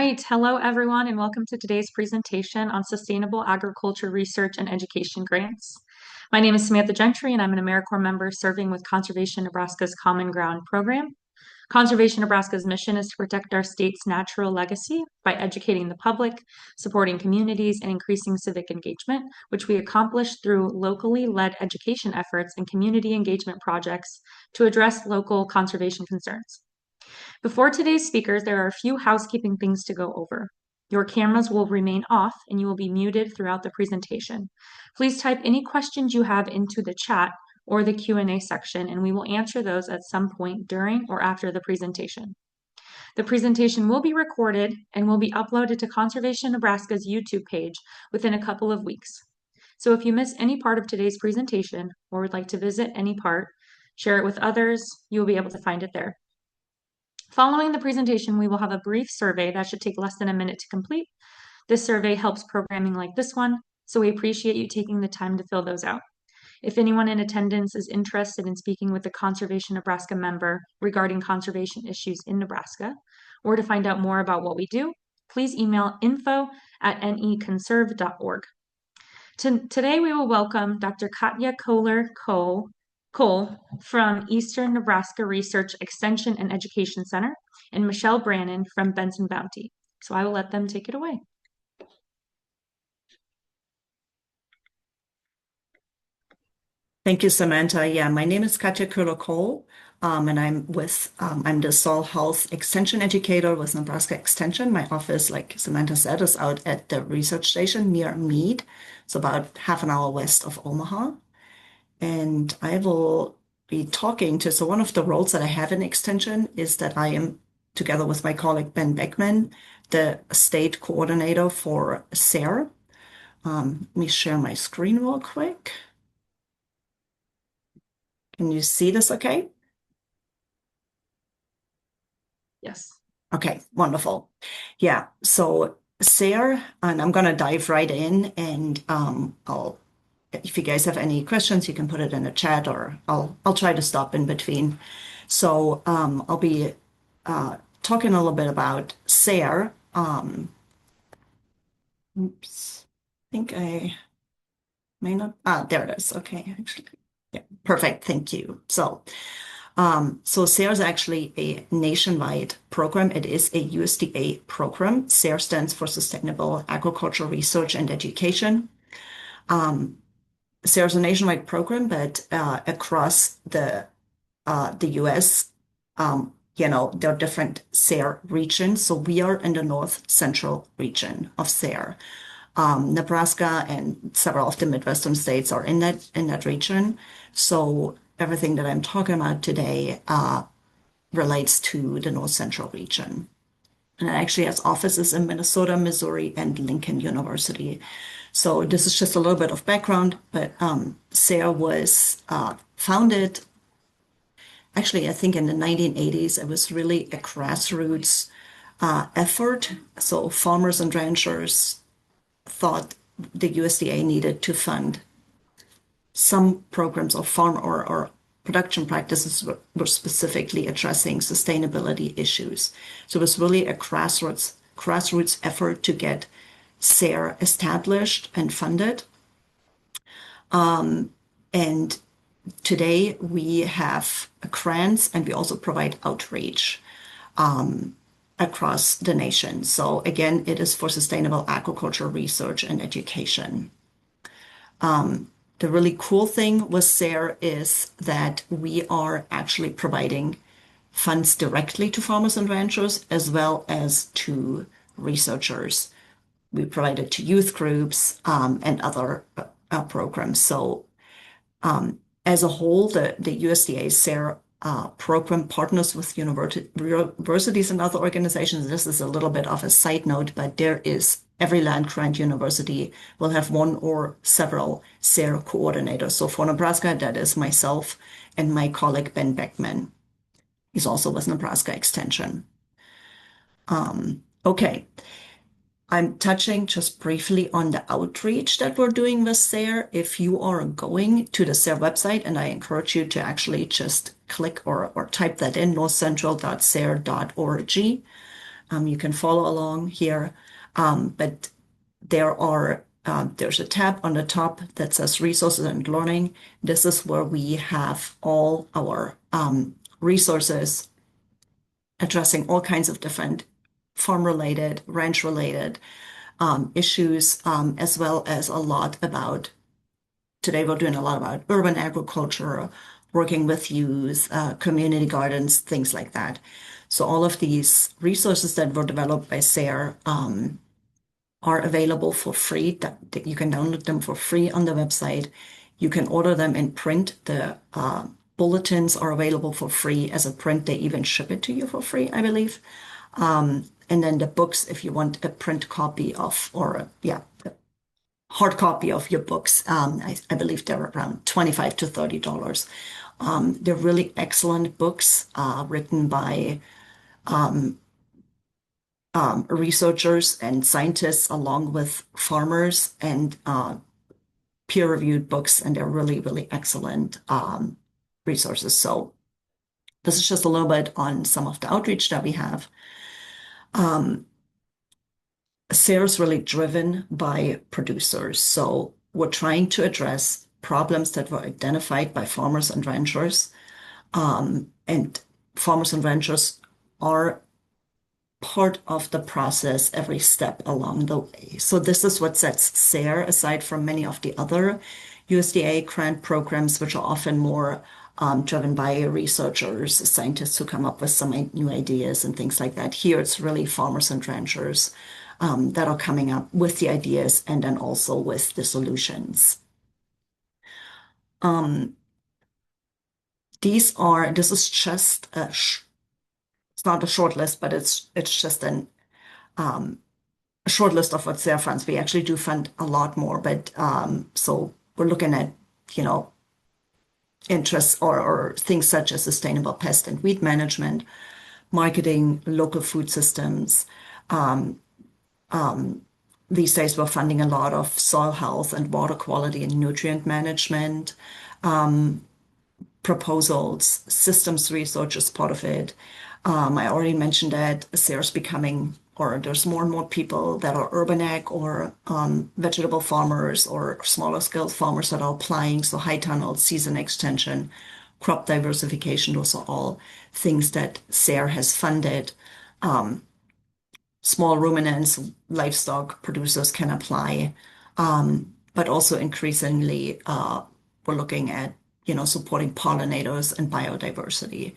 right. Hello, everyone, and welcome to today's presentation on sustainable agriculture research and education grants. My name is Samantha Gentry, and I'm an AmeriCorps member serving with Conservation Nebraska's Common Ground program. Conservation Nebraska's mission is to protect our state's natural legacy by educating the public, supporting communities, and increasing civic engagement, which we accomplish through locally led education efforts and community engagement projects to address local conservation concerns. Before today's speakers, there are a few housekeeping things to go over. Your cameras will remain off and you will be muted throughout the presentation. Please type any questions you have into the chat or the Q&A section, and we will answer those at some point during or after the presentation. The presentation will be recorded and will be uploaded to Conservation Nebraska's YouTube page within a couple of weeks. So if you miss any part of today's presentation or would like to visit any part, share it with others, you will be able to find it there. Following the presentation, we will have a brief survey that should take less than a minute to complete. This survey helps programming like this one, so we appreciate you taking the time to fill those out. If anyone in attendance is interested in speaking with a Conservation Nebraska member regarding conservation issues in Nebraska, or to find out more about what we do, please email info@neconserve.org. Today we will welcome Dr. Katja Koehler-Cole from Eastern Nebraska Research Extension and Education Center, and Michelle Brannen from Benson Bounty. So I will let them take it away. Thank you, Samantha. Yeah, my name is Katja Koehler-Cole, and I'm the Soil Health Extension Educator with Nebraska Extension. My office, like Samantha said, is out at the research station near Mead. It's about half an hour west of Omaha. And I will be talking to, so one of the roles that I have in Extension is that I am, together with my colleague Ben Beckman, the state coordinator for SARE. Let me share my screen real quick. Can you see this okay? Yes. Okay, wonderful. Yeah, so SARE, and I'm going to dive right in, and if you guys have any questions, you can put it in the chat, or I'll try to stop in between. So I'll be talking a little bit about SARE. Oops, I think I may not. There it is. Okay, actually, yeah, perfect. Thank you. So SARE is actually a nationwide program. It is a USDA program. SARE stands for Sustainable Agricultural Research and Education. SARE is a nationwide program, but across the U.S., there are different SARE regions. So we are in the north central region of SARE. Nebraska and several of the Midwestern states are in that region. So everything that I'm talking about today relates to the north central region. And it actually has offices in Minnesota, Missouri, and Lincoln University. So this is just a little bit of background, but SARE was founded, actually, I think in the 1980s. It was really a grassroots effort. So farmers and ranchers thought the USDA needed to fund some programs of farm or production practices were specifically addressing sustainability issues. So it was really a grassroots effort to get SARE established and funded. And today we have grants, and we also provide outreach across the nation. So again, it is for sustainable agriculture research and education. The really cool thing with SARE is that we are actually providing funds directly to farmers and ranchers as well as to researchers. We provide it to youth groups and other programs. So as a whole, the USDA SARE program partners with universities and other organizations. This is a little bit of a side note, but every land-grant university will have one or several SARE coordinators. So for Nebraska, that is myself and my colleague Ben Beckman. He's also with Nebraska Extension. Okay. I'm touching just briefly on the outreach that we're doing with SARE. If you are going to the SARE website, and I encourage you to actually just click or type that in, northcentral.sare.org. You can follow along here, but there's a tab on the top that says resources and learning. This is where we have all our resources addressing all kinds of different farm-related, ranch-related issues, as well as a lot about, today we're doing a lot about urban agriculture, working with youth, community gardens, things like that. So all of these resources that were developed by SARE are available for free. That you can download them for free on the website. You can order them in print. The bulletins are available for free as a print. They even ship it to you for free, I believe. And then the books, if you want a print copy of, or a hard copy of your books, I believe they're around $25 to $30. They're really excellent books written by researchers and scientists along with farmers, and peer-reviewed books, and they're really, really excellent resources. So this is just a little bit on some of the outreach that we have. SARE is really driven by producers. So we're trying to address problems that were identified by farmers and ranchers. And farmers and ranchers are part of the process every step along the way. So this is what sets SARE aside from many of the other USDA grant programs, which are often more driven by researchers, scientists who come up with some new ideas and things like that. Here, it's really farmers and ranchers that are coming up with the ideas and then also with the solutions. This is just it's not a short list, but it's just a short list of what SARE funds. We actually do fund a lot more, but so we're looking at, interests or things such as sustainable pest and weed management, marketing, local food systems. These days, we're funding a lot of soil health and water quality and nutrient management proposals. Systems research is part of it. I already mentioned that SARE's becoming, or there's more and more people that are urban ag or vegetable farmers or smaller scale farmers that are applying. So high tunnels, season extension, crop diversification, those are all things that SARE has funded. Small ruminants, livestock producers can apply, but also increasingly we're looking at, supporting pollinators and biodiversity.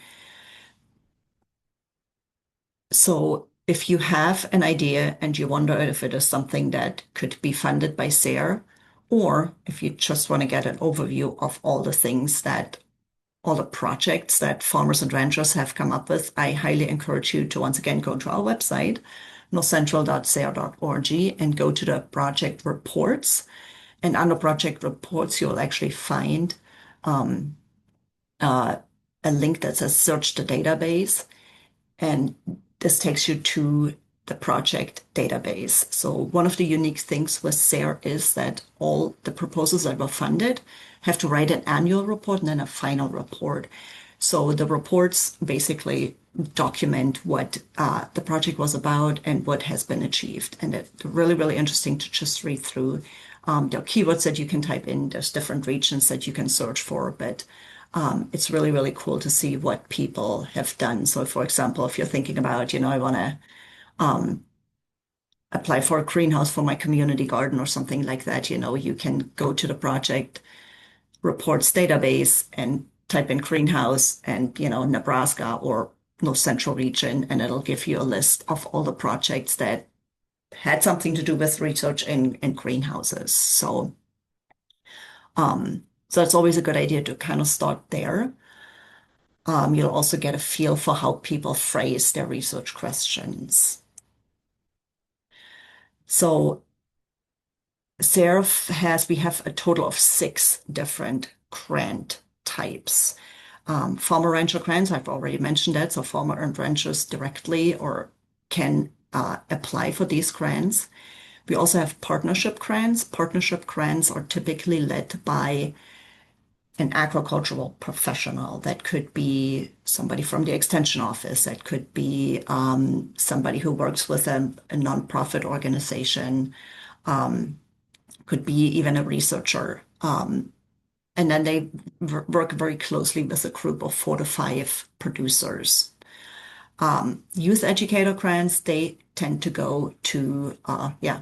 So if you have an idea and you wonder if it is something that could be funded by SARE, or if you just want to get an overview of all the projects that farmers and ranchers have come up with, I highly encourage you to once again go to our website, northcentral.sare.org, and go to the project reports. And under project reports, you'll actually find a link that says search the database. And this takes you to the project database. So one of the unique things with SARE is that all the proposals that were funded have to write an annual report and then a final report. So the reports basically document what the project was about and what has been achieved. And it's really, really interesting to just read through. There are keywords that you can type in. There's different regions that you can search for, but it's really, really cool to see what people have done. So, for example, if you're thinking about, I want to apply for a greenhouse for my community garden or something like that, you can go to the project reports database and type in greenhouse and, Nebraska or North Central region, and it'll give you a list of all the projects that had something to do with research in greenhouses. So it's always a good idea to kind of start there. You'll also get a feel for how people phrase their research questions. So we have a total of 6 different grant types. Farmer rancher grants, I've already mentioned that. So farmer and ranchers directly or can apply for these grants. We also have partnership grants. Partnership grants are typically led by an agricultural professional. That could be somebody from the extension office. That could be somebody who works with a nonprofit organization. Could be even a researcher. And then they work very closely with a group of 4 to 5 producers. Youth educator grants, they tend to go to,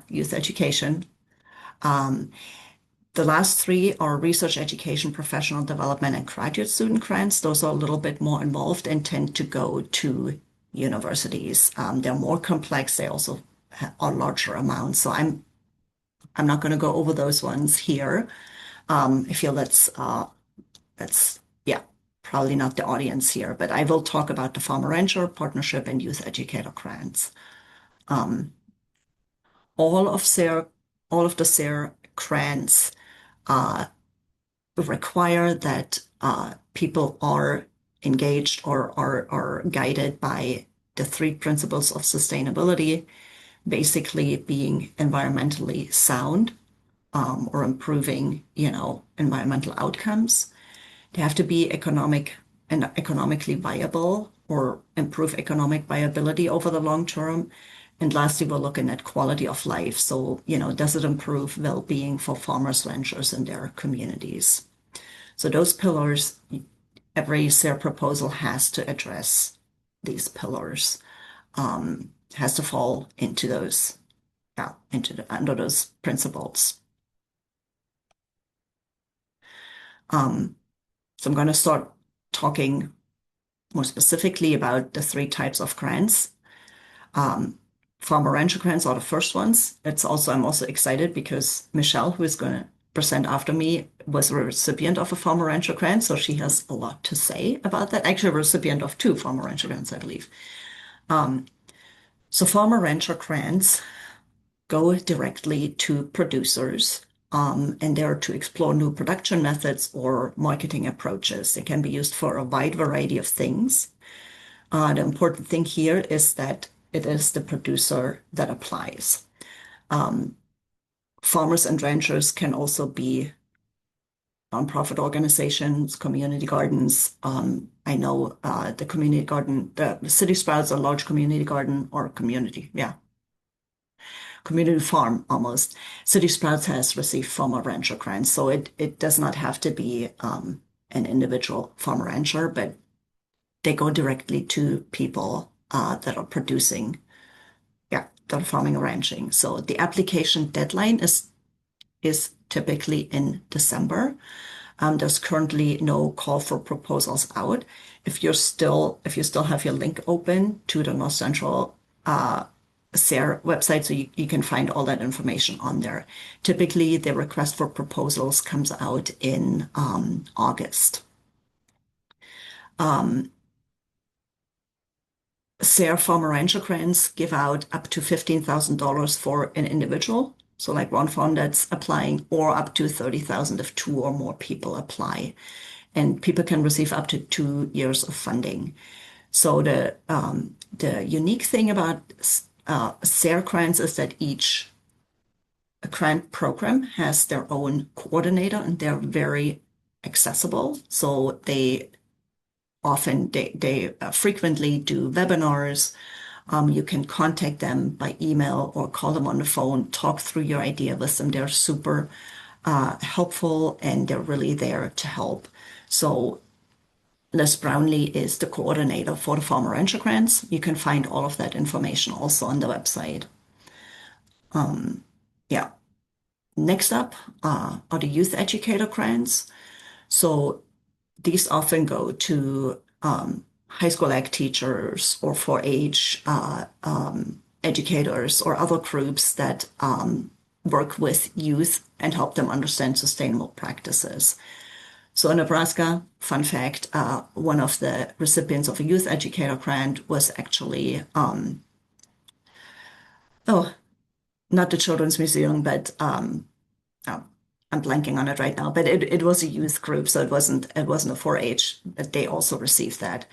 youth education. The last 3 are research, education, professional development, and graduate student grants. Those are a little bit more involved and tend to go to universities. They're more complex. They also are larger amounts. So I'm not going to go over those ones here. I feel that's probably not the audience here, but I will talk about the Farmer Rancher Partnership and Youth Educator grants. All of the SARE grants require that people are engaged or are guided by the 3 principles of sustainability, basically being environmentally sound, or improving, environmental outcomes. They have to be economically viable or improve economic viability over the long term. And lastly, we're looking at quality of life. So, does it improve well-being for farmers, ranchers, and their communities? So those pillars, every SARE proposal has to address these pillars, has to fall into those, under those principles. So I'm going to start talking more specifically about the 3 types of grants. Farmer rancher grants are the first ones. I'm also excited because Michelle, who is going to present after me, was a recipient of a farmer rancher grant, so she has a lot to say about that. Actually, a recipient of 2 farmer rancher grants, I believe. So farmer rancher grants go directly to producers, and they're to explore new production methods or marketing approaches. They can be used for a wide variety of things. The important thing here is that it is the producer that applies. Farmers and ranchers can also be nonprofit organizations, community gardens. I know the community garden, the City Sprouts, a large community garden or community farm almost. City Sprouts has received farmer rancher grants, so it does not have to be an individual farmer rancher, but they go directly to people that are producing, that are farming and ranching. So the application deadline is typically in December. There's currently no call for proposals out. If you still have your link open to the North Central SARE website, so you can find all that information on there. Typically, the request for proposals comes out in August. SARE farmer rancher grants give out up to $15,000 for an individual. So like one farm that's applying, or up to $30,000 if 2 or more people apply. And people can receive up to 2 years of funding. So the unique thing about SARE grants is that each grant program has their own coordinator, and they're very accessible. So they frequently do webinars. You can contact them by email or call them on the phone, talk through your idea with them. They're super helpful, and they're really there to help. So Liz Brownlee is the coordinator for the Farmer Rancher grants. You can find all of that information also on the website. Next up are the Youth Educator grants. So these often go to high school ag teachers or 4-H educators or other groups that work with youth and help them understand sustainable practices. So in Nebraska, fun fact, one of the recipients of a youth educator grant was actually, not the Children's Museum, but I'm blanking on it right now, but it was a youth group, so it wasn't a 4-H, but they also received that.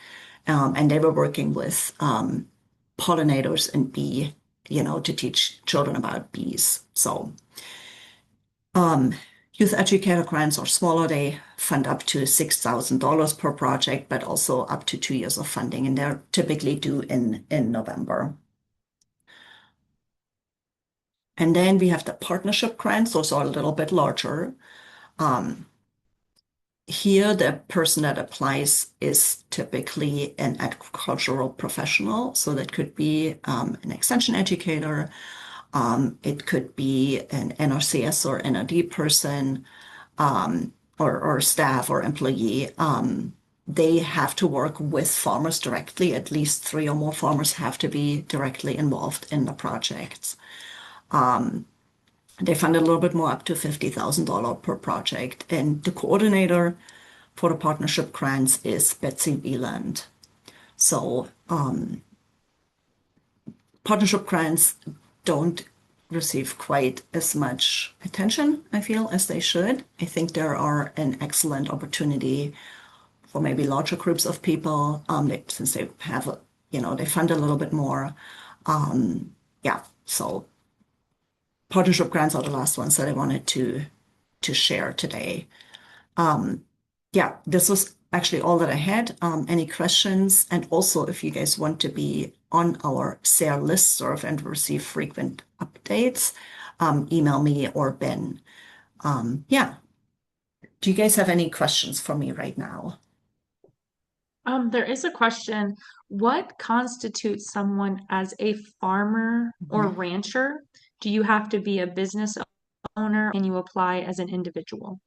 And they were working with pollinators and to teach children about bees. So, Youth educator grants are smaller. They fund up to $6,000 per project, but also up to 2 years of funding, and they're typically due in November. And then we have the partnership grants. Those are a little bit larger. Here, the person that applies is typically an agricultural professional. So that could be an extension educator. It could be an NRCS or NRD person, or staff or employee. They have to work with farmers directly. At least 3 or more farmers have to be directly involved in the projects. They fund a little bit more, up to $50,000 per project. And the coordinator for the partnership grants is Betsy Wieland. So partnership grants don't receive quite as much attention, I feel, as they should. I think there are an excellent opportunity for maybe larger groups of people, since they have, they fund a little bit more. Yeah, so partnership grants are the last ones that I wanted to share today. Yeah, this was actually all that I had. Any questions? And also, if you guys want to be on our SARE listserv and receive frequent updates, email me or Ben. Yeah. Do you guys have any questions for me right now? There is a question. What constitutes someone as a farmer or Mhm. rancher? Do you have to be a business owner and you apply as an individual?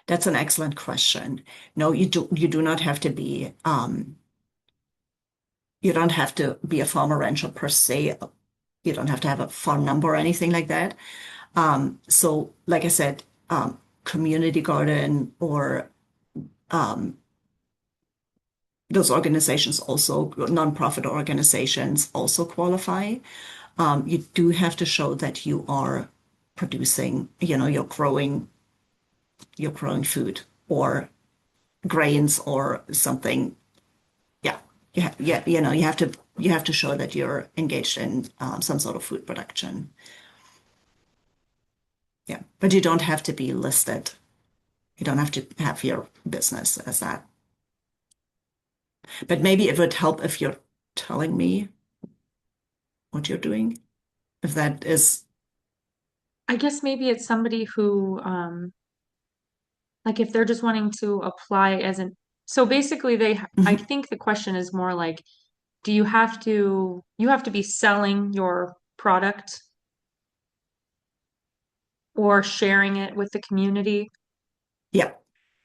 That's an excellent question. No, you do not have to be you don't have to be a farmer rancher per se. You don't have to have a farm number or anything like that. So like I said, community garden or those organizations, also nonprofit organizations, also qualify. You do have to show that you are producing, you're growing food or grains or something. Yeah, yeah, you have to show that you're engaged in some sort of food production. Yeah, but you don't have to be listed. You don't have to have your business as that. But maybe it would help if you're telling me what you're doing. If that is, I guess maybe it's somebody who, like if they're just wanting to apply as an, so basically I Mhm. think the question is more like, do you have to be selling your product or sharing it with the community? Yeah,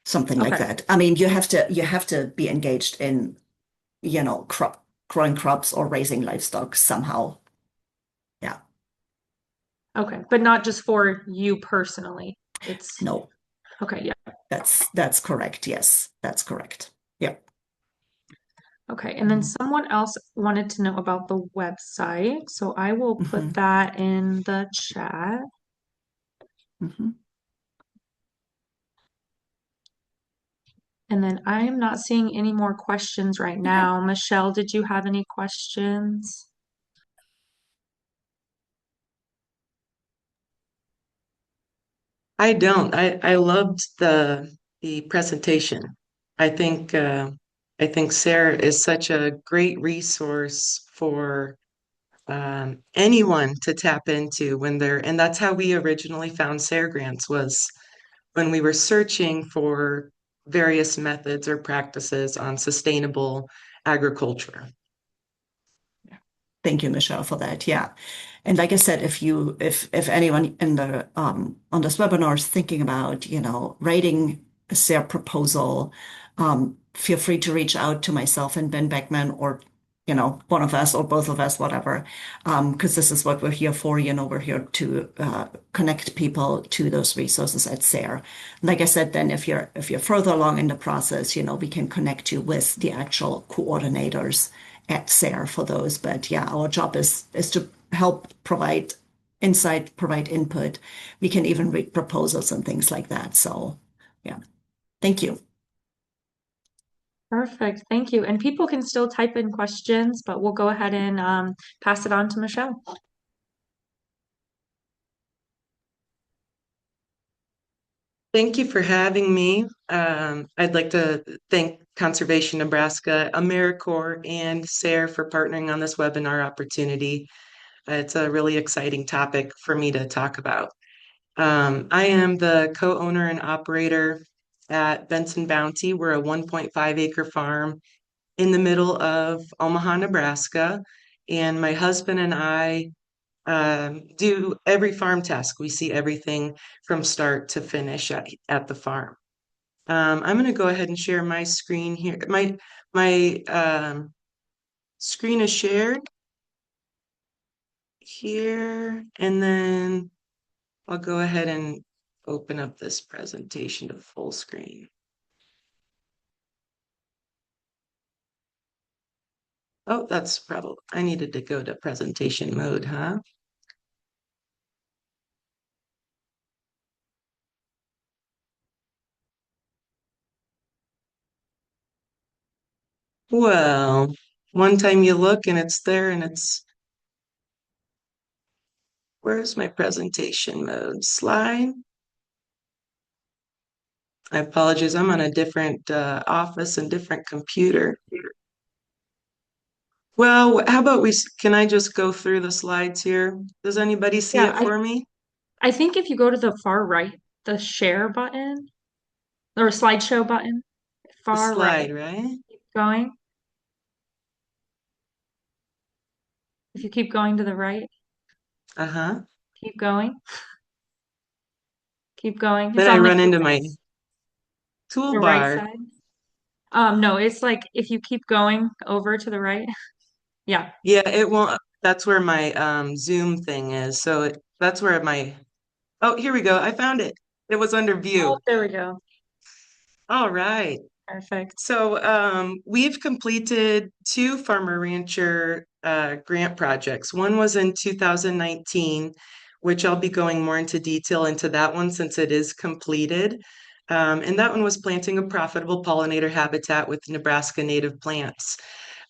something like Okay. that. I mean, you have to be engaged in, growing crops or raising livestock somehow. Yeah, Okay. But not just for you personally. It's no, okay. Yeah. that's correct. Yes, that's correct. Yeah. Okay. And then someone else wanted to know about the website. So I will put Hmm. that in the chat. Hmm. And then I'm not seeing any more questions right Okay. now. Michelle, did you have any questions? I don't. I loved the presentation. I think I think SARE is such a great resource for anyone to tap into when they're, and that's how we originally found SARE grants, was when we were searching for various methods or practices on sustainable agriculture. Thank you, Michelle, for that. Yeah. And like I said, if anyone in the on this webinar is thinking about, writing a SARE proposal, feel free to reach out to myself and Ben Beckman, or, one of us or both of us, whatever. Because this is what we're here for. We're here to connect people to those resources at SARE. Like I said, then if you're further along in the process, we can connect you with the actual coordinators at SARE for those. But yeah, our job is to help provide insight, provide input. We can even read proposals and things like that. So yeah, thank you. Perfect. Thank you. And people can still type in questions, but we'll go ahead and pass it on to Michelle. Thank you for having me. I'd like to thank Conservation Nebraska, AmeriCorps, and SARE for partnering on this webinar opportunity. It's a really exciting topic for me to talk about. I am the co-owner and operator at Benson Bounty. We're a 1.5 acre farm in the middle of Omaha, Nebraska. And my husband and I do every farm task. We see everything from start to finish at the farm. I'm going to go ahead and share my screen here. My screen is shared here, and then I'll go ahead and open up this presentation to full screen. Oh, that's probably, I needed to go to presentation mode, huh? Well, one time you look and it's there and where's my presentation mode? Slide. I apologize, I'm on a different office and different computer. Well, how about can I just go through the slides here? Does anybody see Yeah, it for me? I think if you go to the far right, the share button or slideshow button, The far right, slide, right? keep going. If you keep going to the right, Uh-huh. keep going, keep going. It's Then I on like run into my the right toolbar. side. No, it's like if you keep going over to the right. Yeah. Yeah, it won't. That's where my Zoom thing is. So that's where oh, here we go. I found it. It was under Oh, view. there we go. All right. Perfect. So we've completed two farmer rancher grant projects. One was in 2019, which I'll be going more into detail into that one since it is completed. And that one was planting a profitable pollinator habitat with Nebraska native plants.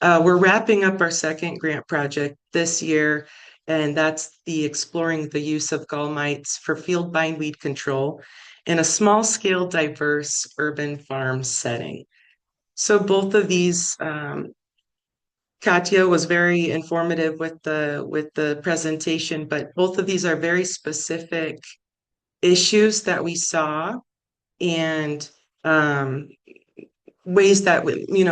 We're wrapping up our second grant project this year, and that's the exploring the use of gall mites for field bindweed control in a small scale, diverse urban farm setting. So both of these, Katja was very informative with the presentation, but both of these are very specific issues that we saw and ways that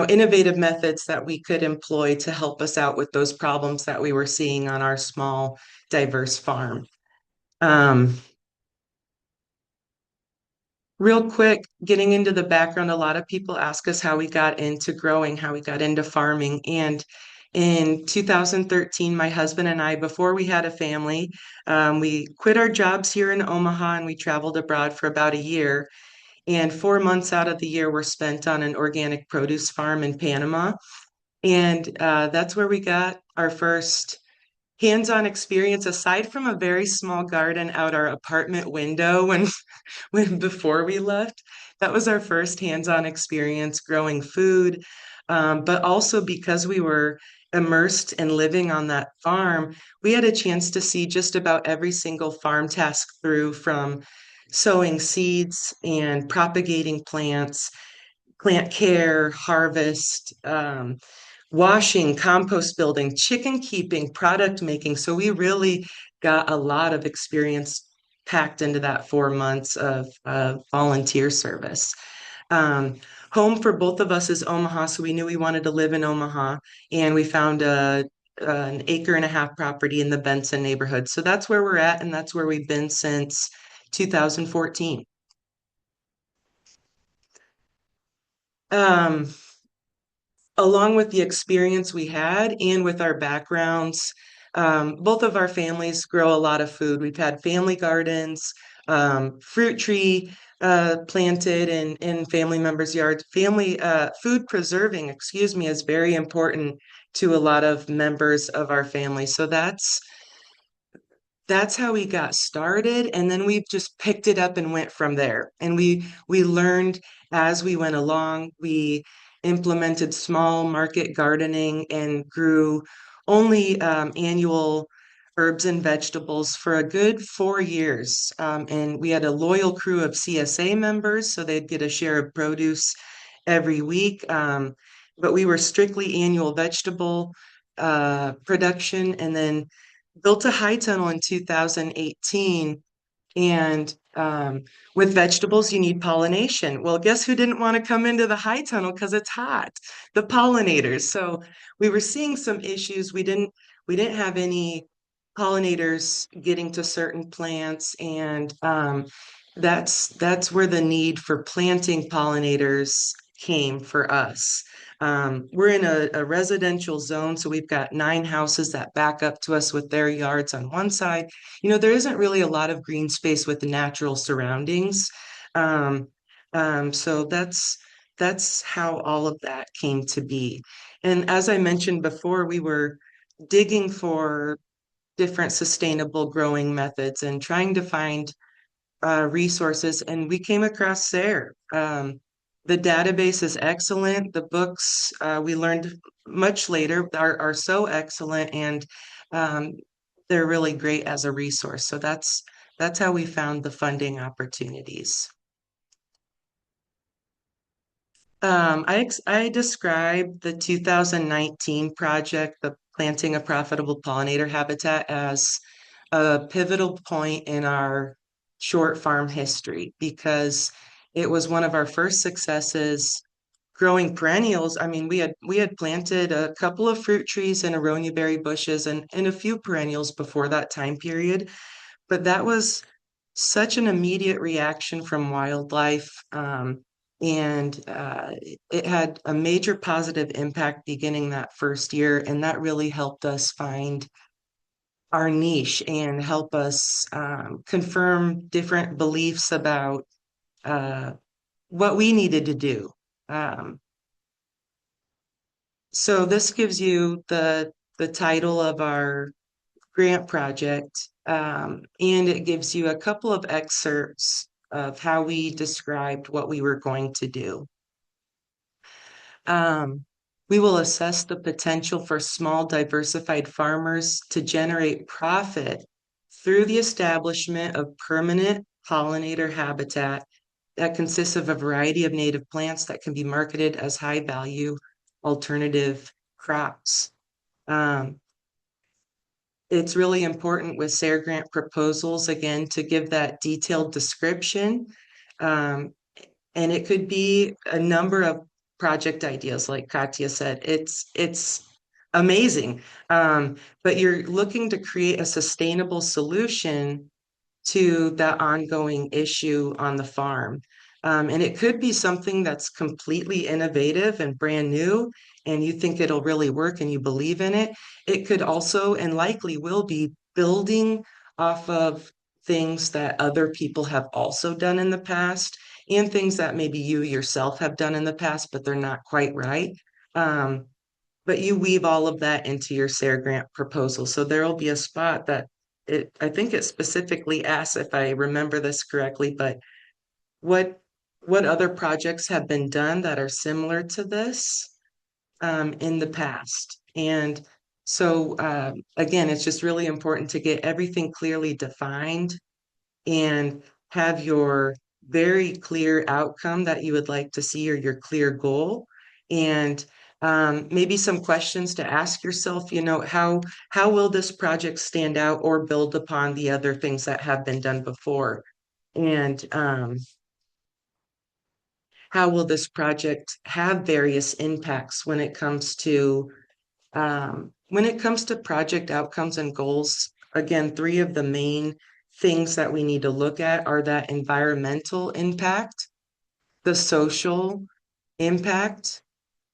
innovative methods that we could employ to help us out with those problems that we were seeing on our small, diverse farm. Real quick, getting into the background, a lot of people ask us how we got into growing, how we got into farming. And in 2013, my husband and I, before we had a family, we quit our jobs here in Omaha and we traveled abroad for about a year. And 4 months out of the year were spent on an organic produce farm in Panama. And that's where we got our first hands-on experience, aside from a very small garden out our apartment window when before we left. That was our first hands-on experience growing food. But also because we were immersed and living on that farm, we had a chance to see just about every single farm task through, from sowing seeds and propagating plants, plant care, harvest, washing, compost building, chicken keeping, product making. So we really got a lot of experience packed into that 4 months of volunteer service. Home for both of us is Omaha, so we knew we wanted to live in Omaha, and we found an acre and a half property in the Benson neighborhood. So that's where we're at, and that's where we've been since 2014. Along with the experience we had and with our backgrounds, both of our families grow a lot of food. We've had family gardens, fruit tree planted in family members' yards. Family food preserving, excuse me, is very important to a lot of members of our family. So that's how we got started, and then we've just picked it up and went from there. And we learned as we went along. We implemented small market gardening and grew only annual herbs and vegetables for a good 4 years. And we had a loyal crew of CSA members, so they'd get a share of produce every week. But we were strictly annual vegetable production, and then built a high tunnel in 2018. And with vegetables, you need pollination. Well, guess who didn't want to come into the high tunnel because it's hot? The pollinators. So we were seeing some issues. We didn't have any pollinators getting to certain plants, and that's where the need for planting pollinators came for us. We're in a residential zone, so we've got 9 houses that back up to us with their yards on one side. There isn't really a lot of green space with the natural surroundings. So that's how all of that came to be. And as I mentioned before, we were digging for different sustainable growing methods and trying to find resources, and we came across SARE. The database is excellent. The books we learned much later are so excellent, and they're really great as a resource. So that's how we found the funding opportunities. I described the 2019 project, the Planting a Profitable Pollinator Habitat, as a pivotal point in our short farm history, because it was one of our first successes growing perennials. I mean, we had planted a couple of fruit trees and aronia berry bushes and a few perennials before that time period, but that was such an immediate reaction from wildlife. And it had a major positive impact beginning that first year, and that really helped us find our niche and help us confirm different beliefs about what we needed to do. So this gives you the title of our grant project, and it gives you a couple of excerpts of how we described what we were going to do. We will assess the potential for small diversified farmers to generate profit through the establishment of permanent pollinator habitat that consists of a variety of native plants that can be marketed as high value alternative crops. It's really important with SARE grant proposals, again, to give that detailed description. And it could be a number of project ideas, like Katja said. It's amazing. But you're looking to create a sustainable solution to that ongoing issue on the farm. And it could be something that's completely innovative and brand new, and you think it'll really work and you believe in it. It could also, and likely will be, building off of things that other people have also done in the past, and things that maybe you yourself have done in the past, but they're not quite right. But you weave all of that into your SARE grant proposal. So there will be a spot that I think it specifically asks, if I remember this correctly, but what other projects have been done that are similar to this in the past? And so again, it's just really important to get everything clearly defined and have your very clear outcome that you would like to see, or your clear goal. And maybe some questions to ask yourself, how will this project stand out or build upon the other things that have been done before? And how will this project have various impacts when it comes to project outcomes and goals? Again, 3 of the main things that we need to look at are that environmental impact, the social impact,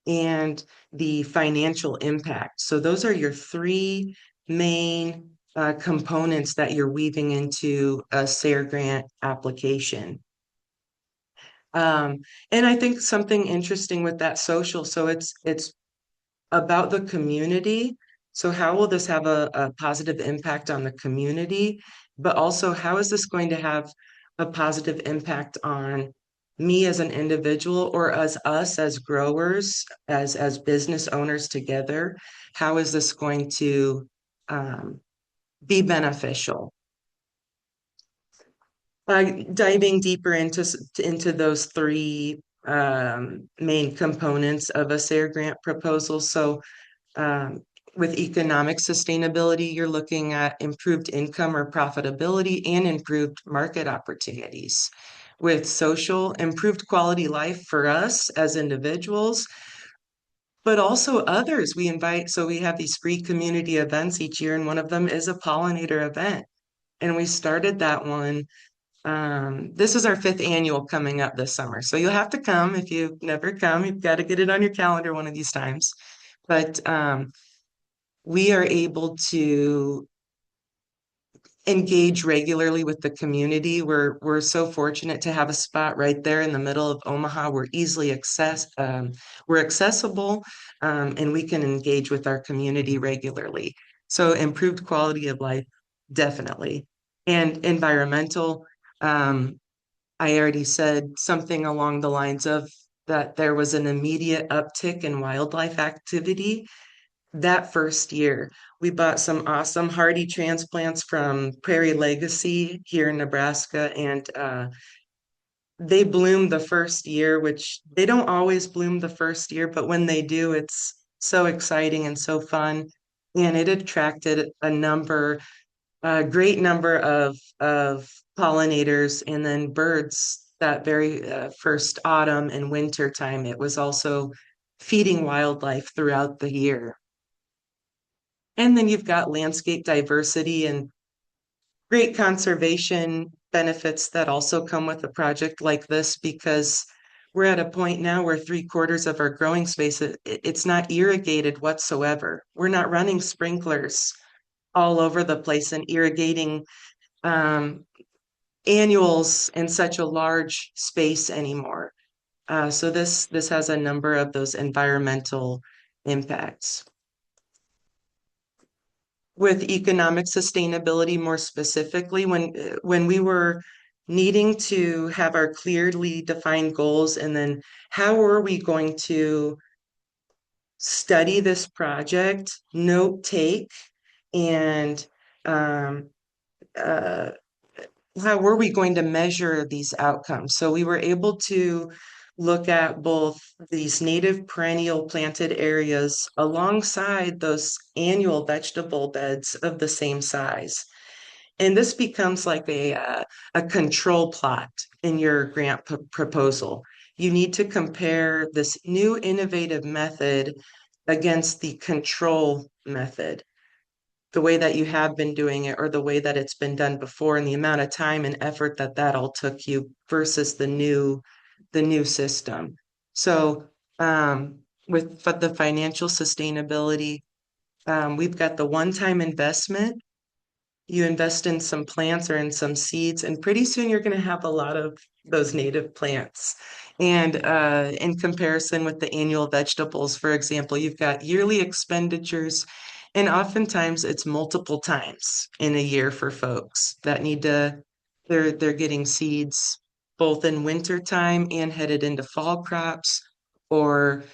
and the financial impact. So those are your 3 main components that you're weaving into a SARE grant application. And I think something interesting with that social, so it's about the community. So how will this have a positive impact on the community? But also, how is this going to have a positive impact on me as an individual, or as us as growers, as business owners together? How is this going to be beneficial. Diving deeper into those three main components of a SARE grant proposal. So with economic sustainability, you're looking at improved income or profitability and improved market opportunities. With social, improved quality life for us as individuals, but also others we invite. So we have these free community events each year, and one of them is a pollinator event. And we started that one. This is our 5th annual coming up this summer. So you'll have to come. If you've never come, you've got to get it on your calendar one of these times. But we are able to engage regularly with the community. We're so fortunate to have a spot right there in the middle of Omaha. We're accessible, and we can engage with our community regularly. So improved quality of life, definitely. And environmental, I already said something along the lines of that there was an immediate uptick in wildlife activity that first year. We bought some awesome hardy transplants from Prairie Legacy here in Nebraska, and they bloomed the first year, which they don't always bloom the first year, but when they do, it's so exciting and so fun. And it attracted a great number of pollinators and then birds that very first autumn and winter time. It was also feeding wildlife throughout the year. And then you've got landscape diversity and great conservation benefits that also come with a project like this, because we're at a point now where 3/4 of our growing space, it's not irrigated whatsoever. We're not running sprinklers all over the place and irrigating annuals in such a large space anymore. So this has a number of those environmental impacts. With economic sustainability, more specifically, when we were needing to have our clearly defined goals, and then how are we going to study this project, note take, and how were we going to measure these outcomes? So we were able to look at both these native perennial planted areas alongside those annual vegetable beds of the same size. And this becomes like a control plot in your grant proposal. You need to compare this new innovative method against the control method, the way that you have been doing it or the way that it's been done before, and the amount of time and effort that all took you versus the new system. So with the financial sustainability, we've got the one-time investment. You invest in some plants or in some seeds, and pretty soon you're going to have a lot of those native plants. And in comparison with the annual vegetables, for example, you've got yearly expenditures, and oftentimes it's multiple times in a year for folks that they're getting seeds both in winter time and headed into fall crops, or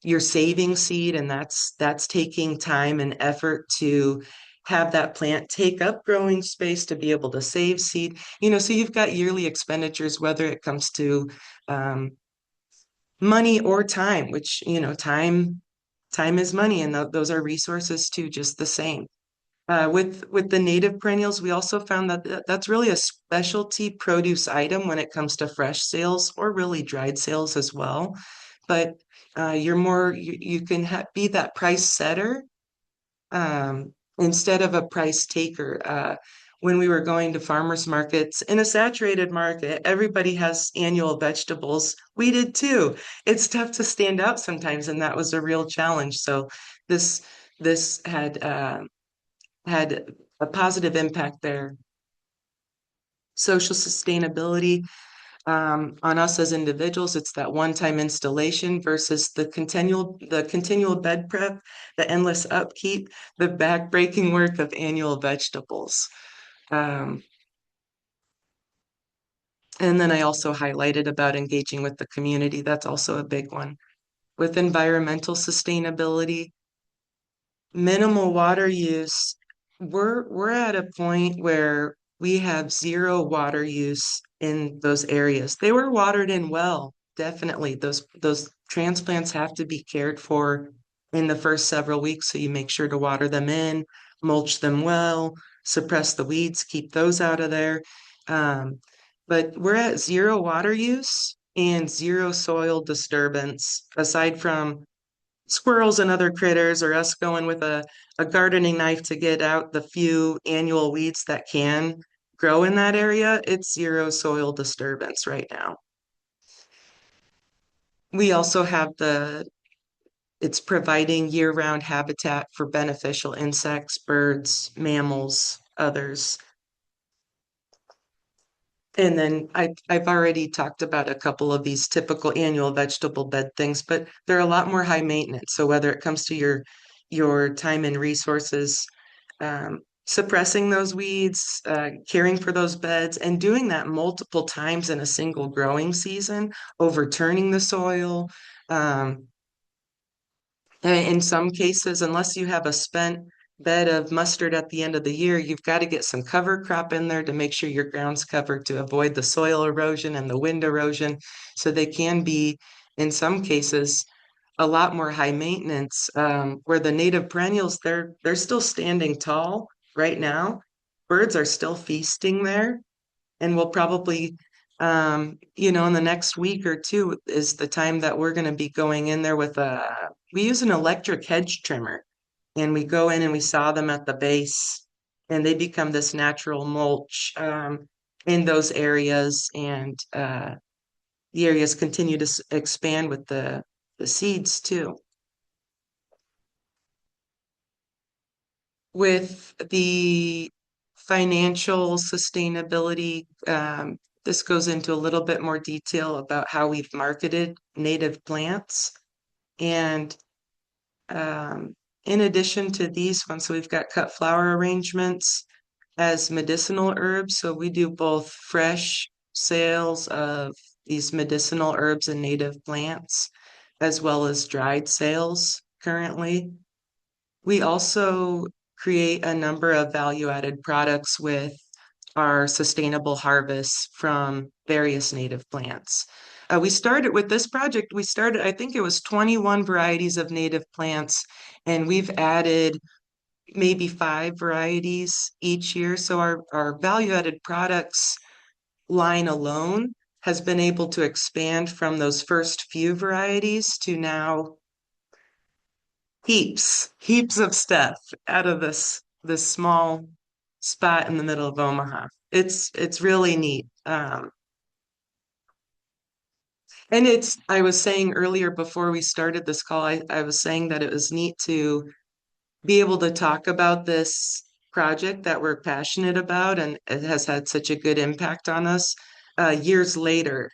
you're saving seed, and that's taking time and effort to have that plant take up growing space to be able to save seed. So you've got yearly expenditures, whether it comes to money or time, which, time is money, and those are resources too, just the same. With the native perennials, we also found that that's really a specialty produce item when it comes to fresh sales, or really dried sales as well. But you can be that price setter instead of a price taker. When we were going to farmers markets in a saturated market, everybody has annual vegetables. We did too. It's tough to stand out sometimes, and that was a real challenge. So this had a positive impact there. Social sustainability, on us as individuals, it's that one-time installation versus the continual bed prep, the endless upkeep, the back-breaking work of annual vegetables. And then I also highlighted about engaging with the community. That's also a big one. With environmental sustainability, minimal water use we're at a point where we have zero water use in those areas. They were watered in well, definitely. Those transplants have to be cared for in the first several weeks, so you make sure to water them in, mulch them well, suppress the weeds, keep those out of there. Um, but we're at zero water use and zero soil disturbance, aside from squirrels and other critters, or us going with a gardening knife to get out the few annual weeds that can grow in that area. It's zero soil disturbance right now. We also have it's providing year-round habitat for beneficial insects, birds, mammals, others. And then I've already talked about a couple of these typical annual vegetable bed things, but they're a lot more high maintenance. So whether it comes to your time and resources, suppressing those weeds, caring for those beds, and doing that multiple times in a single growing season, overturning the soil. In some cases, unless you have a spent bed of mustard at the end of the year, you've got to get some cover crop in there to make sure your ground's covered to avoid the soil erosion and the wind erosion. So they can be, in some cases, a lot more high maintenance. Where the native perennials, they're still standing tall right now. Birds are still feasting there, and we'll probably in the next week or two is the time that we're going to be going in there with we use an electric hedge trimmer, and we go in and we saw them at the base, and they become this natural mulch in those areas, and the areas continue to expand with the seeds too. With the financial sustainability, this goes into a little bit more detail about how we've marketed native plants. And in addition to these ones, so we've got cut flower arrangements as medicinal herbs. So we do both fresh sales of these medicinal herbs and native plants, as well as dried sales currently. We also create a number of value-added products with our sustainable harvests from various native plants. We started with this project, I think it was 21 varieties of native plants, and we've added maybe 5 varieties each year. So our value-added products line alone has been able to expand from those first few varieties to now heaps of stuff out of this small spot in the middle of Omaha. It's really neat. And I was saying earlier before we started this call, I was saying that it was neat to be able to talk about this project that we're passionate about, and it has had such a good impact on us years later,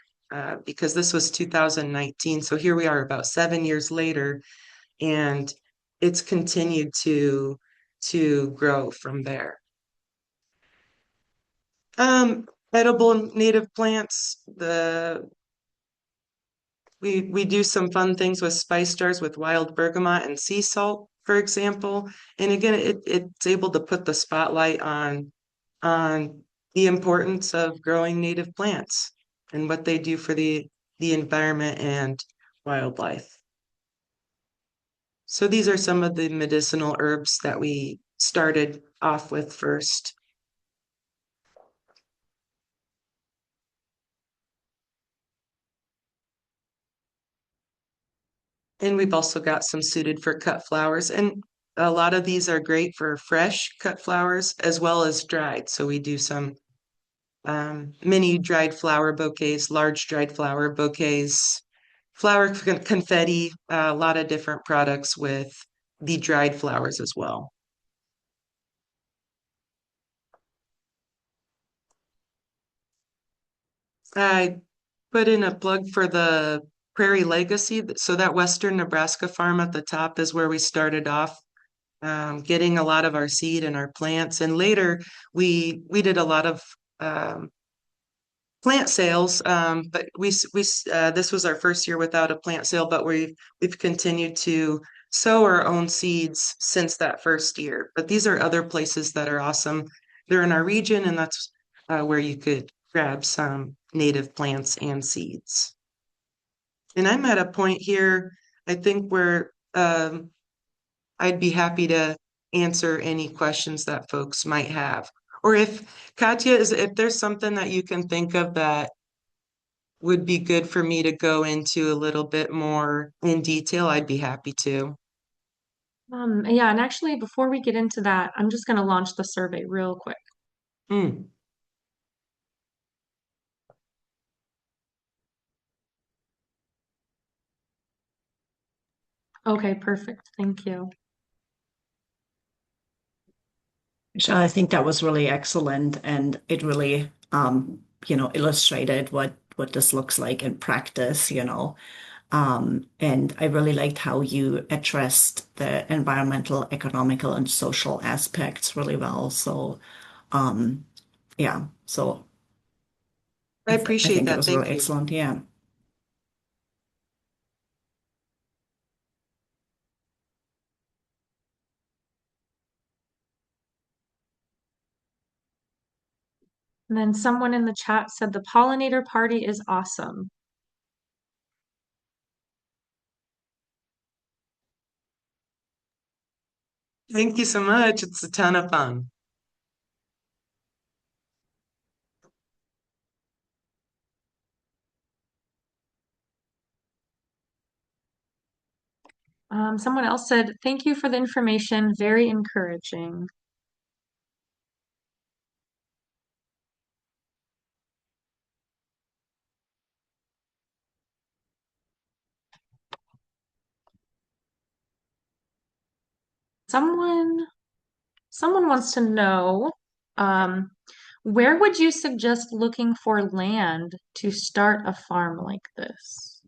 because this was 2019. So here we are about 7 years later, and it's continued to grow from there. Edible native plants, we do some fun things with spice jars with wild bergamot and sea salt, for example. And again, it's able to put the spotlight on the importance of growing native plants and what they do for the environment and wildlife. So these are some of the medicinal herbs that we started off with first. And we've also got some suited for cut flowers. And a lot of these are great for fresh cut flowers as well as dried. So we do some mini dried flower bouquets, large dried flower bouquets, flower confetti, a lot of different products with the dried flowers as well. I put in a plug for the Prairie Legacy. So that Western Nebraska farm at the top is where we started off, getting a lot of our seed and our plants. And later we did a lot of plant sales, but this was our first year without a plant sale, but we've continued to sow our own seeds since that first year. But these are other places that are awesome. They're in our region, and that's where you could grab some native plants and seeds. And I'm at a point here, I think, where I'd be happy to answer any questions that folks might have. Or if Katja if there's something that you can think of that would be good for me to go into a little bit more in detail, I'd be happy to. Yeah, and actually, before we get into that, I'm just going to launch the survey real quick. Mm. Okay, perfect. Thank you. Michelle, I think that was really excellent, and it really, illustrated what this looks like in practice, and I really liked how you addressed the environmental, economical, and social aspects really well. So, um, yeah, so I I appreciate think it that. was Thank really you. excellent. Yeah. And then someone in the chat said the pollinator party is awesome. Thank you so much. It's a ton of fun. Someone else said, thank you for the information. Very encouraging. Someone Someone wants to know, um, where would you suggest looking for land to start a farm like this?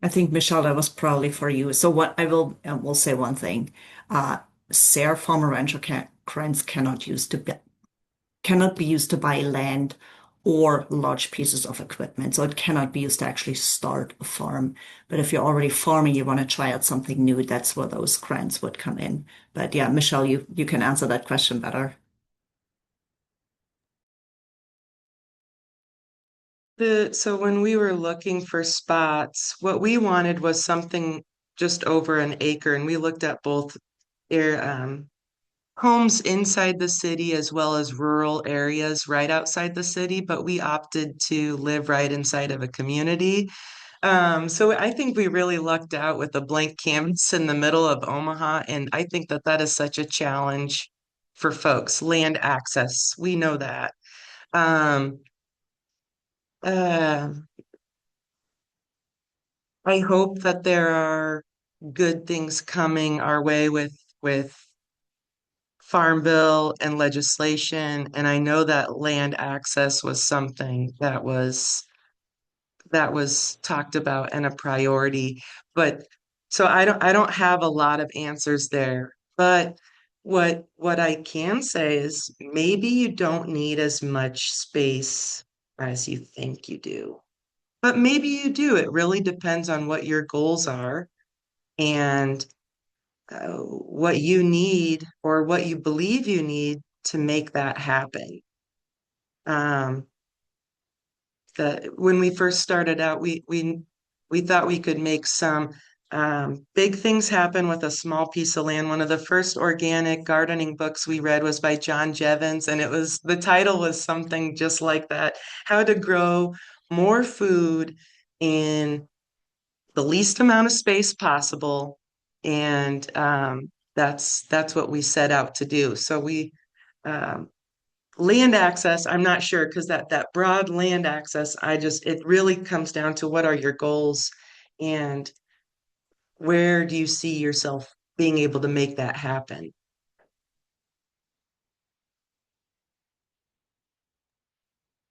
I think, Michelle, that was probably for you. So what will say one thing. Uh, SARE farmer rancher grants cannot be used to buy land or large pieces of equipment. So it cannot be used to actually start a farm. But if you're already farming, you want to try out something new, that's where those grants would come in. But yeah, Michelle, you can answer that question better. So when we were looking for spots, what we wanted was something just over an acre, and we looked at both air, homes inside the city as well as rural areas right outside the city, but we opted to live right inside of a community. So I think we really lucked out with a blank canvas in the middle of Omaha, and I think that that is such a challenge for folks. Land access, we know that. Um, uh, I hope that there are good things coming our way with Farm Bill and legislation, and I know that land access was something that was talked about and a priority. But so I don't have a lot of answers there. But what I can say is maybe you don't need as much space as you think you do. But maybe you do. It really depends on what your goals are and what you need or what you believe you need to make that happen. Um, that when we first started out, we thought we could make some big things happen with a small piece of land. One of the first organic gardening books we read was by John Jevons, and it was the title was something just like that: How to Grow More Food in the least amount of space possible. And that's what we set out to do. So we um, land access, I'm not sure because that broad land access, it really comes down to what are your goals and where do you see yourself being able to make that happen?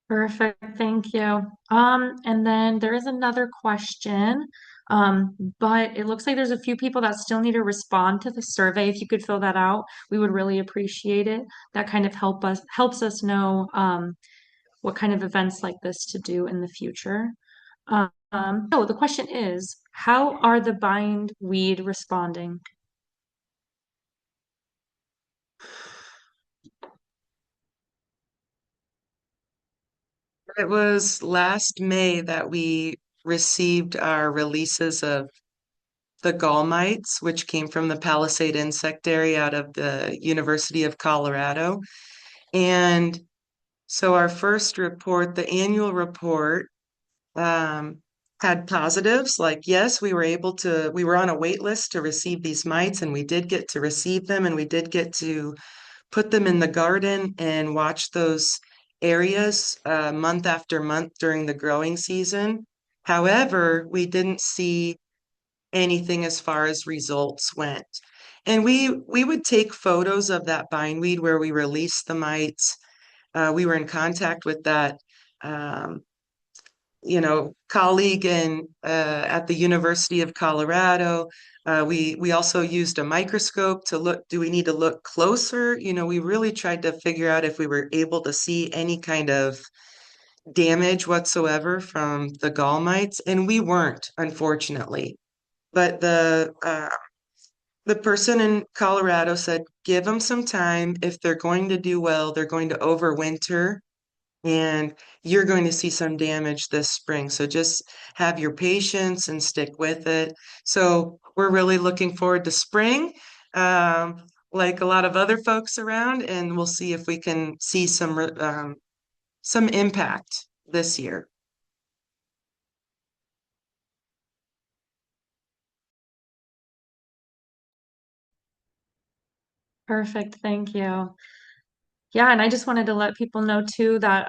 Perfect, thank you. And then there is another question. But it looks like there's a few people that still need to respond to the survey. If you could fill that out, we would really appreciate it. That kind of helps us know what kind of events like this to do in the future. So the question is, how are the bindweed responding? It was last May that we received our releases of the gall mites, which came from the Palisade insectary out of the University of Colorado. And so our first report, the annual report, had positives like, yes, we were on a wait list to receive these mites, and we did get to receive them, and we did get to put them in the garden and watch those areas month after month during the growing season. However, we didn't see anything as far as results went. And we would take photos of that bindweed where we released the mites. We were in contact with that um, colleague at the University of Colorado. We also used a microscope to look, do we need to look closer? We really tried to figure out if we were able to see any kind of damage whatsoever from the gall mites, and we weren't, unfortunately. But the person in Colorado said, give them some time. If they're going to do well, they're going to overwinter, and you're going to see some damage this spring. So just have your patience and stick with it. So we're really looking forward to spring, like a lot of other folks around, and we'll see if we can see some impact this year. Perfect, thank you. Yeah, and I just wanted to let people know too that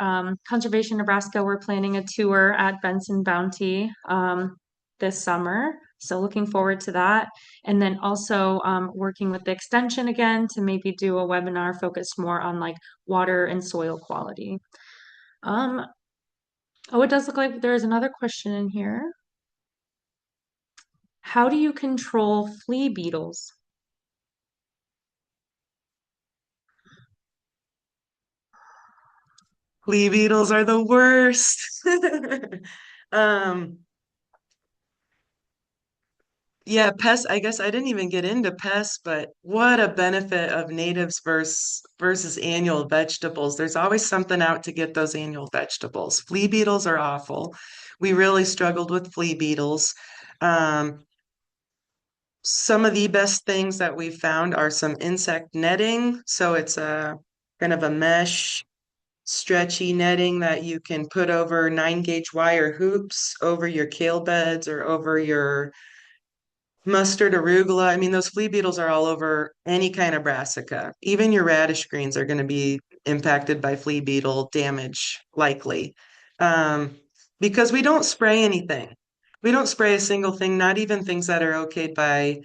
Conservation Nebraska, we're planning a tour at Benson Bounty this summer. So looking forward to that. And then also working with the extension again to maybe do a webinar focused more on like water and soil quality. Um, oh, it does look like there is another question in here. How do you control flea beetles? Flea beetles are the worst. Um, Yeah, pests. I guess I didn't even get into pests, but what a benefit of natives versus annual vegetables. There's always something out to get those annual vegetables. Flea beetles are awful. We really struggled with flea beetles. Um, some of the best things that we've found are some insect netting. So it's a kind of a mesh, stretchy netting that you can put over 9-gauge wire hoops over your kale beds or over your mustard, arugula. I mean, those flea beetles are all over any kind of brassica. Even your radish greens are going to be impacted by flea beetle damage, likely. Um, because we don't spray anything. We don't spray a single thing, not even things that are okayed by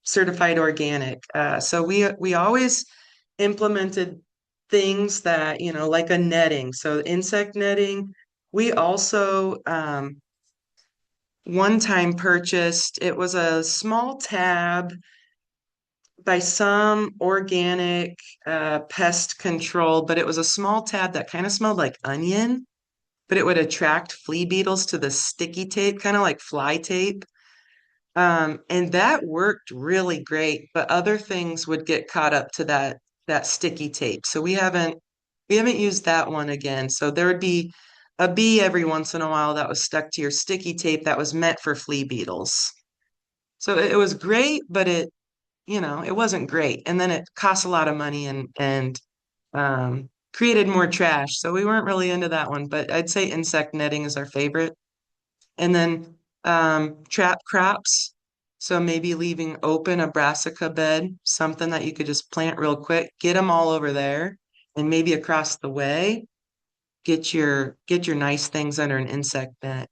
certified organic. So we always implemented things that, like a netting. So insect netting. We also one time purchased, it was a small tab by some organic pest control, but it was a small tab that kind of smelled like onion, but it would attract flea beetles to the sticky tape, kind of like fly tape. And that worked really great, but other things would get caught up to that sticky tape. So we haven't used that one again. So there would be a bee every once in a while that was stuck to your sticky tape that was meant for flea beetles. So it was great, but it wasn't great. And then it cost a lot of money and created more trash. So we weren't really into that one, but I'd say insect netting is our favorite. And then trap crops. So maybe leaving open a brassica bed, something that you could just plant real quick, get them all over there, and maybe across the way, get your nice things under an insect net.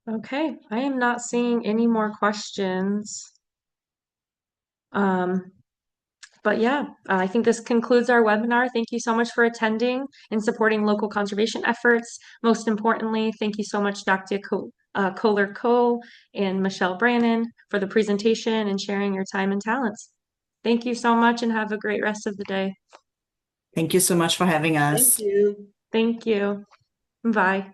Okay, I am not seeing any more questions. But yeah, I think this concludes our webinar. Thank you so much for attending and supporting local conservation efforts. Most importantly, thank you so much, Dr. Koehler-Cole and Michelle Brannen, for the presentation and sharing your time and talents. Thank you so much and have a great rest of the day. Thank you so much for having us. Thank you. Thank you. Bye.